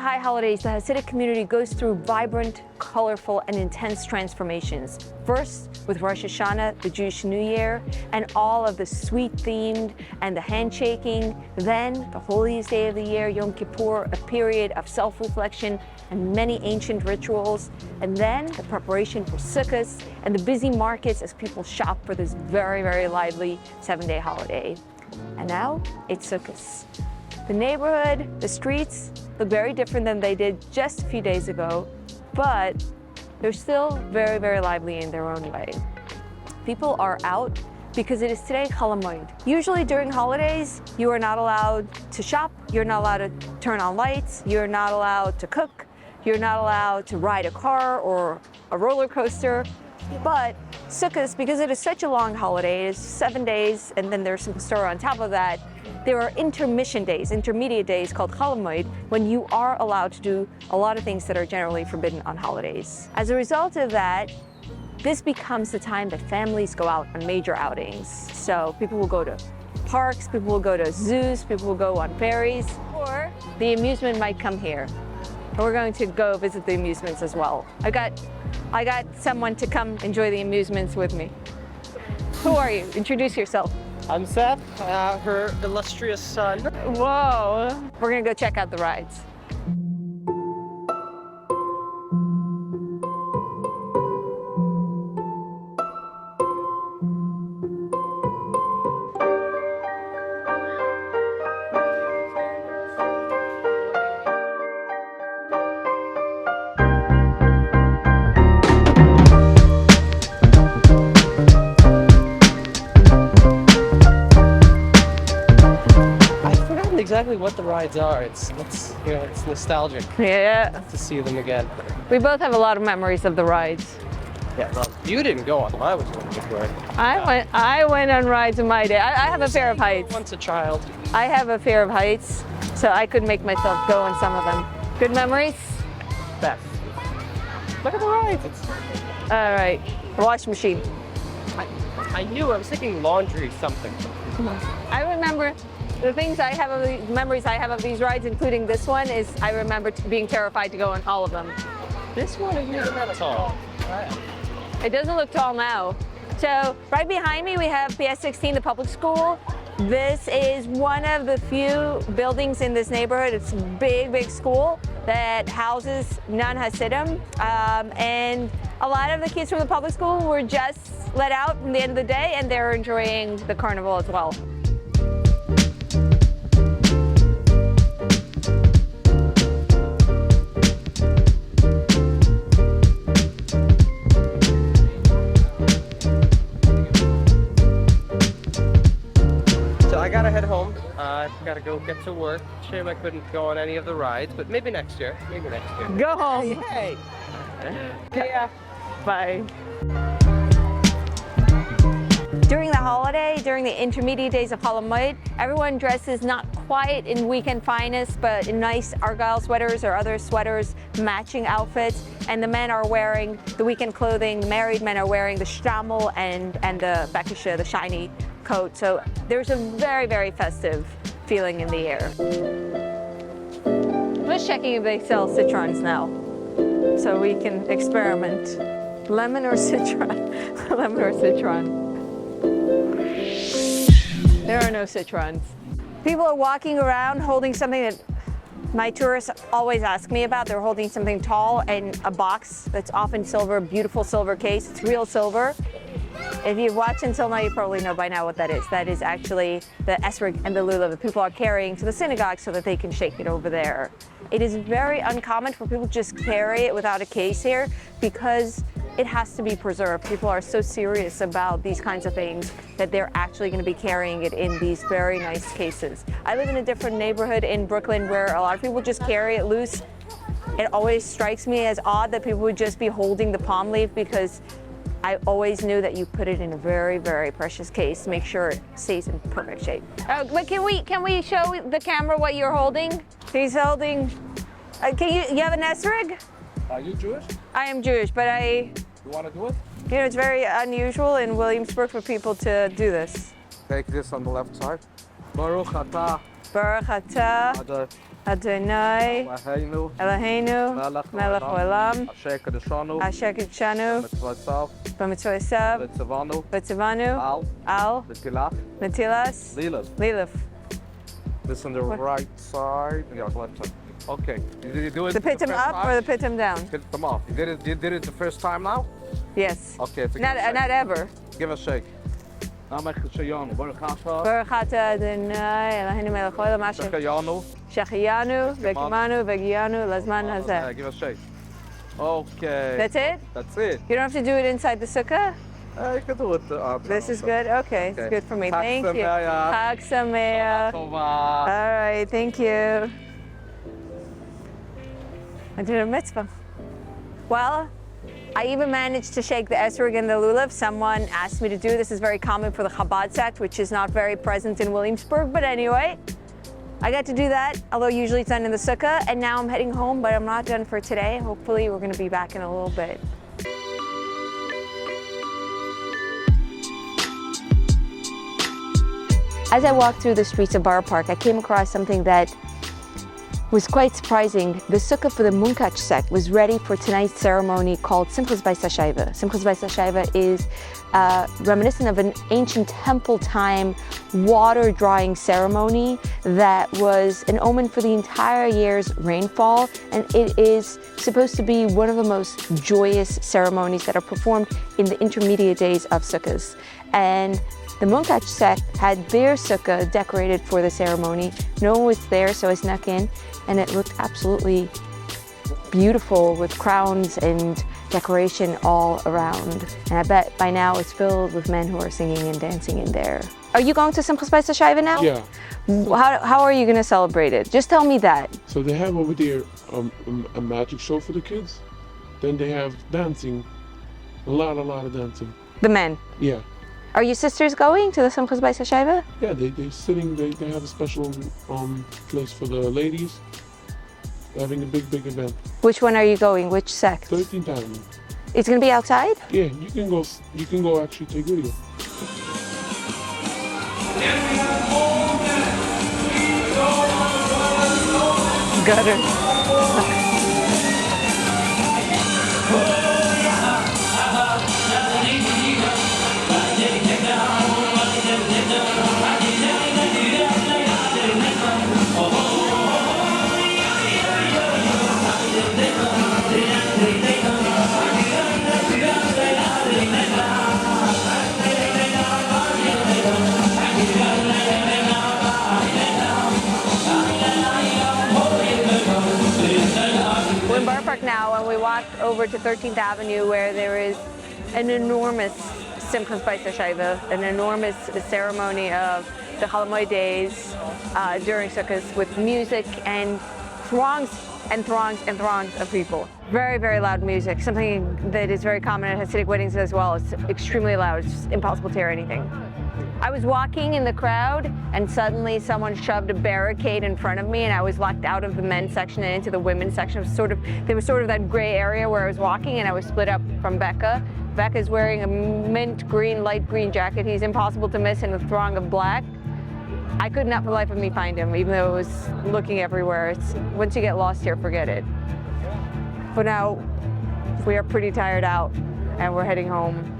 high holidays, the Hasidic community goes through vibrant, colorful, and intense transformations. First, with Rosh Hashanah, the Jewish New Year, and all of the sweet-themed and the handshaking. Then, the holiest day of the year, Yom Kippur, a period of self-reflection and many ancient rituals. And then, the preparation for Sukkos and the busy markets as people shop for this very, very lively 7-day holiday. And now, it's Sukkos. The neighborhood, the streets look very different than they did just a few days ago, but they're still very, very lively in their own way. People are out because it is today Chol Hamoed. Usually during holidays, you are not allowed to shop, you're not allowed to turn on lights, you're not allowed to cook, you're not allowed to ride a car or a roller coaster. But Sukkot, because it is such a long holiday, it is 7 days, and then there's some store on top of that, there are intermission days, intermediate days called Chol Hamoed, when you are allowed to do a lot of things that are generally forbidden on holidays. As a result of that, this becomes the time that families go out on major outings. So people will go to parks, people will go to zoos, people will go on ferries, or the amusement might come here. And we're going to go visit the amusements as well. I got someone to come enjoy the amusements with me. Who are you? Introduce yourself. I'm Seth, her illustrious son. Whoa. We're gonna go check out the rides. Exactly what the rides are. It's nostalgic. Yeah. To see them again. We both have a lot of memories of the rides. Yeah. Well, you didn't go on them. I was going before. I went on rides in my day. I have a fear of heights. Once a child. I have a fear of heights, so I couldn't make myself go on some of them. Good memories? Beth. Look at the rides. All right. Wash machine. I knew. I was thinking laundry something. I remember the things I have of the memories I have of these rides, including this one, is I remember being terrified to go on all of them. This one isn't even that tall. It doesn't look tall now. So right behind me we have PS16, the public school. This is one of the few buildings in this neighborhood. It's a big, big school that houses non-Hasidim. And a lot of the kids from the public school were just let out from the end of the day, and they're enjoying the carnival as well. I gotta head home. I gotta go get to work. Shame I couldn't go on any of the rides, but maybe next year. Maybe next year. Go home. Hey. Yeah. Bye. During the holiday, during the intermediate days of Chol Hamoed, everyone dresses not quite in weekend finest, but in nice Argyle sweaters or other sweaters, matching outfits. And the men are wearing the weekend clothing. The married men are wearing the shtrammel and the bekisha, the shiny coat. So there's a very, very festive feeling in the air. I'm just checking if they sell citrons now, so we can experiment. Lemon or citron? Lemon or citron? There are no citrons. People are walking around holding something that my tourists always ask me about. They're holding something tall in a box that's often silver, beautiful silver case. It's real silver. If you've watched until now, you probably know by now what that is. That is actually the esrog and the lulav that people are carrying to the synagogue so that they can shake it over there. It is very uncommon for people to just carry it without a case here because it has to be preserved. People are so serious about these kinds of things that they're actually going to be carrying it in these very nice cases. I live in a different neighborhood in Brooklyn where a lot of people just carry it loose. It always strikes me as odd that people would just be holding the palm leaf because I always knew that you put it in a very, very precious case to make sure it stays in perfect shape. But can we show the camera what you're holding? He's holding. You have an esrog? Are you Jewish? I am Jewish, but You want to do it? You know, it's very unusual in Williamsburg for people to do this. Take this on the left side. Baruch atah Baruch atah Adonai, Eloheinu, Eloheinu, Melech Melech Haolam, Haolam, Asher Kadoshanu, Asher Kidshanu, Mitzvotav, B'mitzvotav, V'tzavanu, B'tzavanu, Al, V'tilach, Natilas, Lulav. Lulav. This on the right side. Yeah, left side. Okay. Did you do it The pit him first up time? or the pit him down? Pit them up. You did it the first time now? Yes. Okay. So Not ever. give a shake. Baruch Baruch atah Adonai, Eloheinu melech haolam, asher Shekayanu. shechayanu, v'kimanu, v'giyanu, lazman hazeh. Give a shake. Okay. That's it? That's it. You don't have to do it inside the sukkah? You can do it. This is good? Okay, it's good for me. Chag Thank you. Sameach. Chag Sameach. All Tova. right, thank you. I did a mitzvah. Well, I even managed to shake the esrog and the lulav. Someone asked me to do this. Is very common for the Chabad sect, which is not very present in Williamsburg. But anyway, I got to do that, although usually it's done in the sukkah. And now I'm heading home, but I'm not done for today. Hopefully we're going to be back in a little bit. As I walked through the streets of Borough Park, I came across something that was quite surprising. The sukkah for the Munkach sect was ready for tonight's ceremony called Sukkos by Sochaiva. Sukkos by Sochaiva is reminiscent of an ancient temple time water drying ceremony that was an omen for the entire year's rainfall, and it is supposed to be one of the most joyous ceremonies that are performed in the intermediate days of Sukkos. And the Munkach sect had their sukkah decorated for the ceremony. No one was there, so I snuck in, and it looked absolutely beautiful with crowns and decoration all around. And I bet by now it's filled with men who are singing and dancing in there. Are you going to Sukkos by Sochaiva now? Yeah. How are you going to celebrate it? Just tell me that. So they have over there a magic show for the kids. Then they have dancing, a lot of dancing. The men. Yeah. Are your sisters going to the Sukkos by Sochaiva? Yeah, they sitting. They have a special place for the ladies. They're having a big event. Which one are you going? Which sect? 13th Avenue. It's going to be outside? Yeah, you can go. You can go actually take video. Gutter. We're in Borough Park now, and we walked over to 13th Avenue where there is an enormous Sukkos by Sochaiva, an enormous ceremony of the Chol Hamoed days during Sukkos with music and throngs and throngs and throngs of people. Very, very loud music, something that is very common at Hasidic weddings as well. It's extremely loud, it's impossible to hear anything. I was walking in the crowd and suddenly someone shoved a barricade in front of me and I was locked out of the men's section and into the women's section. There was sort of that gray area where I was walking and I was split up from Becca. Becca's wearing a mint green, light green jacket. He's impossible to miss in a throng of black. I could not for the life of me find him, even though I was looking everywhere. Once you get lost here, forget it. For now, we are pretty tired out and we're heading home.